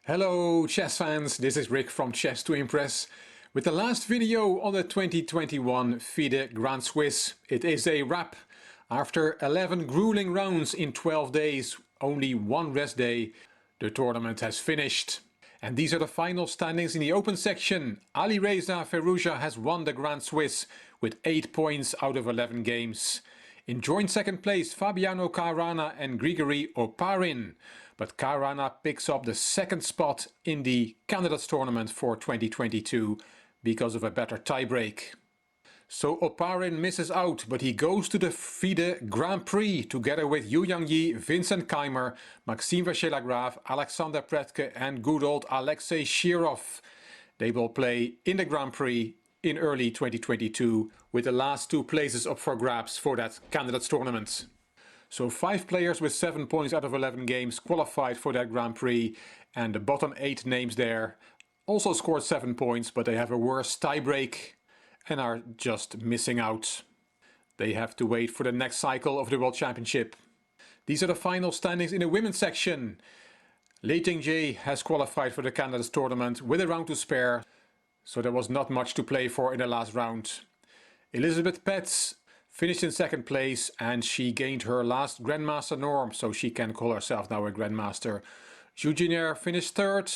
Hello chess fans, this is Rick from Chess to Impress with the last video on the 2021 FIDE Grand Swiss. It is a wrap. After 11 grueling rounds in 12 days, only one rest day, the tournament has finished. And these are the final standings in the open section. Alireza Firouzja has won the Grand Swiss with 8 points out of 11 games. In joint second place, Fabiano Caruana and Grigory Oparin. But Caruana picks up the second spot in the Candidates Tournament for 2022 because of a better tiebreak. So Oparin misses out, but he goes to the FIDE Grand Prix together with Yu Yangyi, Vincent Keimer, Maxime Vachier-Lagrave, Alexander Predke and good old Alexei Shirov. They will play in the Grand Prix in early 2022 with the last 2 places up for grabs for that Candidates Tournament. So 5 players with 7 points out of 11 games qualified for that Grand Prix, and the bottom 8 names there also scored 7 points, but they have a worse tiebreak and are just missing out. They have to wait for the next cycle of the World Championship. These are the final standings in the women's section. Lei Tingjie has qualified for the Candidates Tournament with a round to spare, so there was not much to play for in the last round. Elizabeth Petz finished in second place and she gained her last Grandmaster norm, so she can call herself now a Grandmaster. Zhu Jinier finished third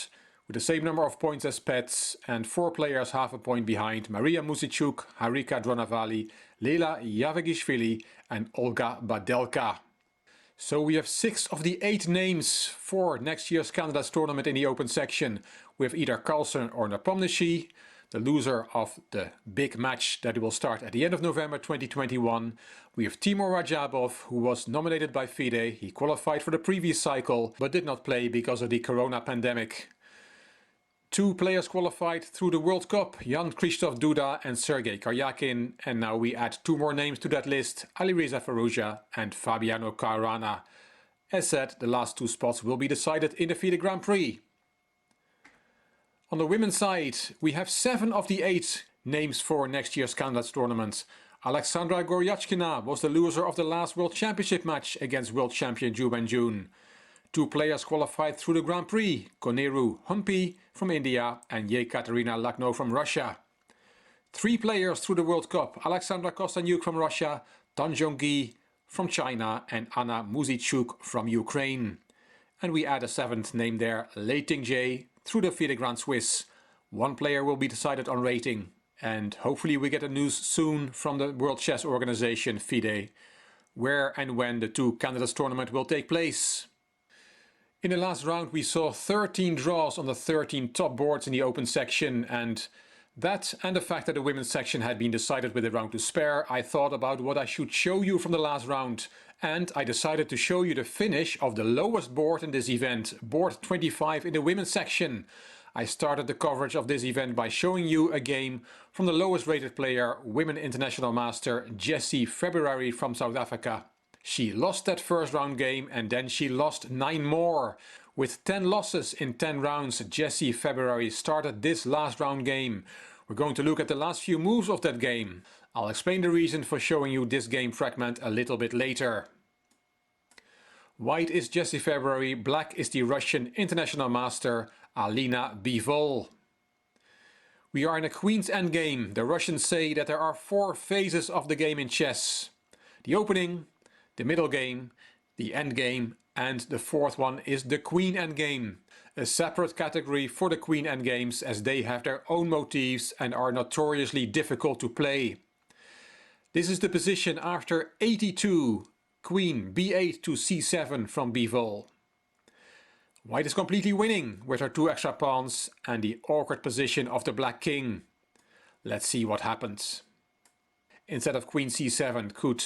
with the same number of points as Petz and 4 players half a point behind: Maria Musicchuk, Harika Dronavali, Leila Yavegishvili and Olga Badelka. So we have 6 of the 8 names for next year's Candidates Tournament in the open section, with either Carlsen or Nepomniachtchi. The loser of the big match that will start at the end of November 2021. We have Timur Rajabov, who was nominated by FIDE. He qualified for the previous cycle but did not play because of the corona pandemic. 2 players qualified through the World Cup, Jan Krzysztof Duda and Sergei Karyakin, and now we add 2 more names to that list, Alireza Firouzja and Fabiano Caruana. As said, the last 2 spots will be decided in the FIDE Grand Prix. On the women's side, we have 7 of the 8 names for next year's Candidates Tournament. Alexandra Goryachkina was the loser of the last World Championship match against world champion Ju Banjun. 2 players qualified through the Grand Prix, Koneru Humpi from India and Yekaterina Lagno from Russia. 3 players through the World Cup, Alexandra Kostanyuk from Russia, Tan Zhongyi from China and Anna Musicchuk from Ukraine. And we add a 7th name there, Lei Tingjie, through the FIDE Grand Swiss. 1 player will be decided on rating, and hopefully we get the news soon from the World Chess Organization FIDE, where and when the 2 Candidates Tournament will take place. In the last round we saw 13 draws on the 13 top boards in the open section, and that and the fact that the women's section had been decided with a round to spare, I thought about what I should show you from the last round, and I decided to show you the finish of the lowest board in this event, board 25 in the women's section. I started the coverage of this event by showing you a game from the lowest rated player, Women International Master Jessie February from South Africa. She lost that first round game and then she lost 9 more. With 10 losses in 10 rounds, Jessie February started this last round game. We're going to look at the last few moves of that game. I'll explain the reason for showing you this game fragment a little bit later. White is Jessie February, black is the Russian International Master Alina Bivol. We are in a Queen's Endgame. The Russians say that there are 4 phases of the game in chess. The opening, the middle game, the endgame, and the 4th one is the Queen Endgame. A separate category for the Queen Endgames, as they have their own motifs and are notoriously difficult to play. This is the position after 82, Queen B8 to C7 from Bivol. White is completely winning with her 2 extra pawns and the awkward position of the Black King. Let's see what happens. Instead of Queen C7, could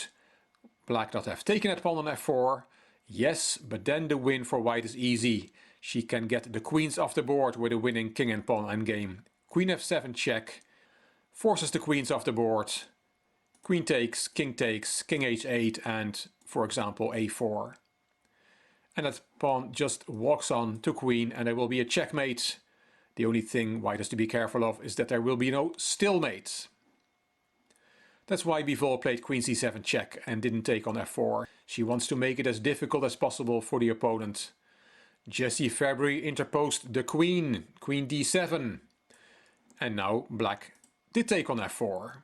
Black not have taken that pawn on F4? Yes, but then the win for White is easy. She can get the queens off the board with a winning king and pawn endgame. Queen F7 check, forces the queens off the board. Queen takes, king H8 and, for example, A4. And that pawn just walks on to queen and there will be a checkmate. The only thing White has to be careful of is that there will be no stalemate. That's why Bivol played Queen C7 check and didn't take on F4. She wants to make it as difficult as possible for the opponent. Jessie February interposed the queen, queen d7. And now black did take on f4.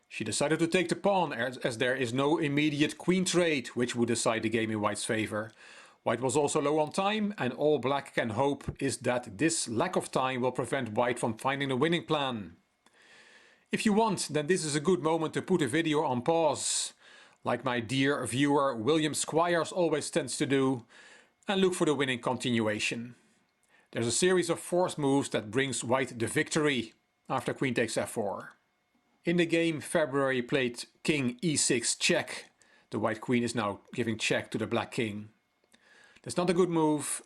She decided to take the pawn as there is no immediate queen trade which would decide the game in white's favor. White was also low on time, and all black can hope is that this lack of time will prevent white from finding a winning plan. If you want, then this is a good moment to put a video on pause, like my dear viewer William Squires always tends to do, and look for the winning continuation. There's a series of forced moves that brings white the victory after queen takes f4. In the game, February played king e6 check. The white queen is now giving check to the black king. That's not a good move.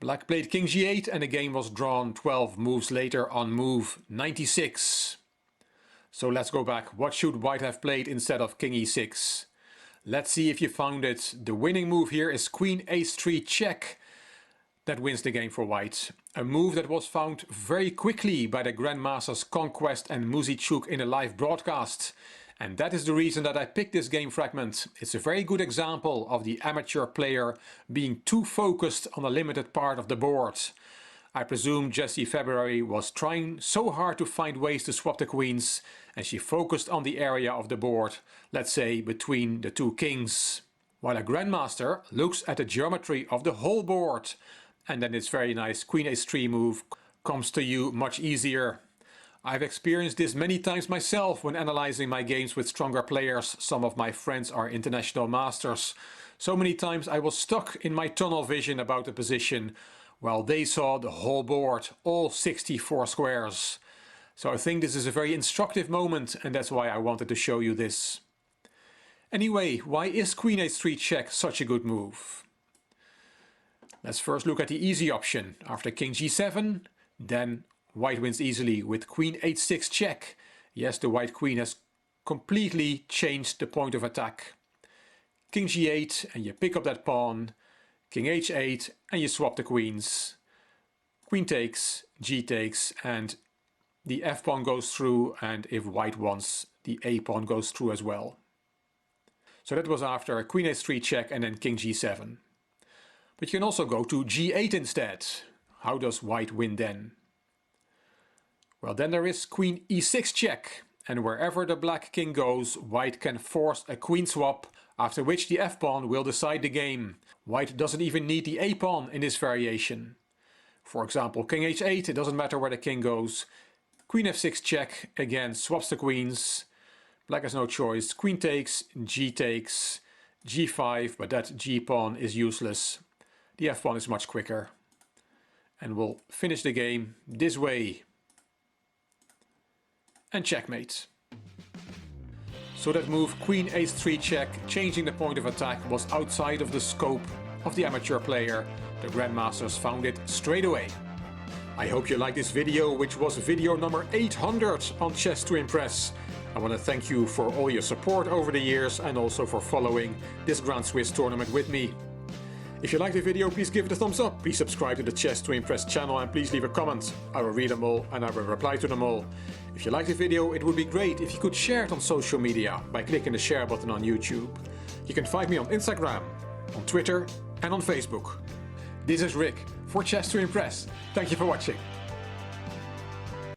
Black played king g8 and the game was drawn 12 moves later on move 96. So let's go back. What should white have played instead of king e6? Let's see if you found it. The winning move here is queen h3 check. That wins the game for white. A move that was found very quickly by the Grandmasters Conquest and Muzichuk in a live broadcast. And that is the reason that I picked this game fragment. It's a very good example of the amateur player being too focused on a limited part of the board. I presume Jessie February was trying so hard to find ways to swap the queens, and she focused on the area of the board, let's say between the two kings. While a Grandmaster looks at the geometry of the whole board, and then this very nice queen h3 move comes to you much easier. I've experienced this many times myself when analyzing my games with stronger players. Some of my friends are international masters. So many times I was stuck in my tunnel vision about the position, while they saw the whole board, all 64 squares. So I think this is a very instructive moment, and that's why I wanted to show you this. Anyway, why is queen h3 check such a good move? Let's first look at the easy option. After king g7, then white wins easily with queen h6 check. Yes, the white queen has completely changed the point of attack. King g8 and you pick up that pawn. King h8 and you swap the queens. Queen takes, g takes, and the f pawn goes through, and if white wants, the a pawn goes through as well. So that was after queen h3 check and then king g7. But you can also go to g8 instead. How does white win then? Well, then there is queen e6 check, and wherever the black king goes, white can force a queen swap, after which the f-pawn will decide the game. White doesn't even need the a-pawn in this variation. For example, king h8, it doesn't matter where the king goes. Queen f6 check, again swaps the queens. Black has no choice. Queen takes, g takes, g5, but that g-pawn is useless. The f-pawn is much quicker. And we'll finish the game this way. And checkmate. So that move queen h3 check, changing the point of attack, was outside of the scope of the amateur player. The Grandmasters found it straight away. I hope you liked this video, which was video number 800 on Chess to Impress. I want to thank you for all your support over the years and also for following this Grand Swiss tournament with me. If you liked the video, please give it a thumbs up. Please subscribe to the Chess to Impress channel and please leave a comment. I will read them all and I will reply to them all. If you liked the video, it would be great if you could share it on social media by clicking the share button on YouTube. You can find me on Instagram, on Twitter and on Facebook. This is Rick for Chess to Impress. Thank you for watching.